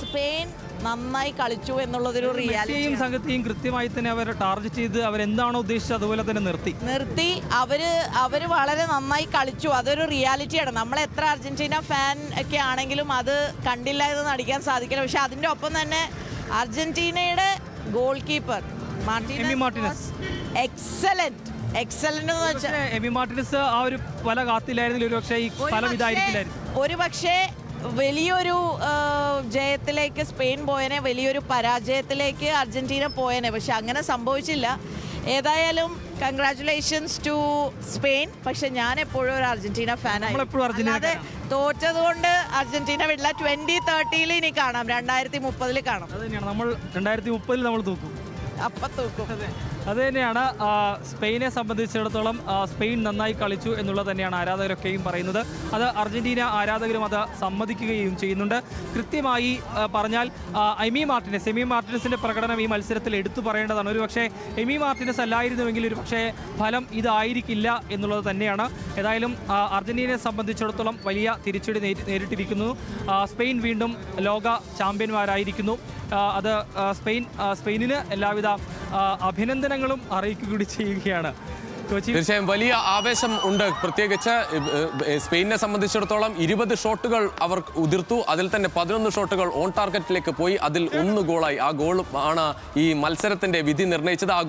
Spain നന്നായി കളിച്ചു എന്നുള്ളതൊരു റിയാലിറ്റിയും സംഘത്തെയും കൃത്യമായി തന്നെ അവർ ടാർഗറ്റ് ചെയ്ത് അവരെന്താണോ ഉദ്ദേശിച്ചത് അതുപോലെ തന്നെ നിർത്തി അവര് വളരെ നന്നായി കളിച്ചു. അതൊരു റിയാലിറ്റിയാണ്. നമ്മൾ എത്ര അർജന്റീന ഫാൻ ഒക്കെ ആണെങ്കിലും അത് കണ്ടില്ല എന്ന് നടിക്കാൻ സാധിക്കില്ല. പക്ഷെ അതിൻ്റെ ഒപ്പം തന്നെ അർജന്റീനയുടെ ഗോൾ കീപ്പർ മാർട്ടിനസ് എക്സലന്റ് എന്ന് വെച്ചാൽ എമി മാർട്ടിനസ് ആ ഒരു പല കാത്തിലായിരുന്നില്ല, ഒരുപക്ഷെ ഈ ഫലം ഇതായിരിക്കില്ലായിരുന്നു. ഒരുപക്ഷെ വലിയൊരു ജയത്തിലേക്ക് സ്പെയിൻ പോയനെ, വലിയൊരു പരാജയത്തിലേക്ക് അർജന്റീന പോയനെ. പക്ഷെ അങ്ങനെ സംഭവിച്ചില്ല. ഏതായാലും കൺഗ്രാറ്റുലേഷൻസ് ടു സ്പെയിൻ. പക്ഷെ ഞാൻ എപ്പോഴും ഒരു അർജന്റീന ഫാനായി. അല്ലാതെ തോറ്റത് കൊണ്ട് അർജന്റീന വിടില്ല. 2030 ഇനി കാണാം, 2030 കാണാം. അത് തന്നെയാണ്, നമ്മൾ 2030 നമ്മൾ തൂക്കും. അപ്പം തൂക്കും. അത് തന്നെയാണ് സ്പെയിനെ സംബന്ധിച്ചിടത്തോളം. സ്പെയിൻ നന്നായി കളിച്ചു എന്നുള്ളത് തന്നെയാണ് ആരാധകരൊക്കെയും പറയുന്നത്. അത് അർജന്റീന ആരാധകരും അത് സമ്മതിക്കുകയും ചെയ്യുന്നുണ്ട്. കൃത്യമായി പറഞ്ഞാൽ എമി മാർട്ടിനസിൻ്റെ പ്രകടനം ഈ മത്സരത്തിൽ എടുത്തു പറയേണ്ടതാണ്. ഒരുപക്ഷെ എമി മാർട്ടിനസ് അല്ലായിരുന്നുവെങ്കിൽ ഒരു പക്ഷേ ഫലം ഇതായിരിക്കില്ല എന്നുള്ളത് തന്നെയാണ്. ഏതായാലും അർജന്റീനയെ സംബന്ധിച്ചിടത്തോളം വലിയ തിരിച്ചടി നേരിട്ടിരിക്കുന്നു. സ്പെയിൻ വീണ്ടും ലോക ചാമ്പ്യന്മാരായിരിക്കുന്നു. അത് സ്പെയിനിന് എല്ലാവിധ അഭിനന്ദനങ്ങളും അറിയിക്കുകകൂടി ചെയ്യുകയാണ്. തീർച്ചയായും വലിയ ആവേശം ഉണ്ട്. പ്രത്യേകിച്ച് സ്പെയിനെ സംബന്ധിച്ചിടത്തോളം 20 ഷോട്ടുകൾ അവർ ഉതിർത്തു. അതിൽ തന്നെ 11 ഷോട്ടുകൾ ഓൺ ടാർഗറ്റിലേക്ക് പോയി. അതിൽ 1 ഗോളായി. ആ ഗോൾ ആണ് ഈ മത്സരത്തിന്റെ വിധി നിർണ്ണയിച്ചത്. ആ ഗോൾ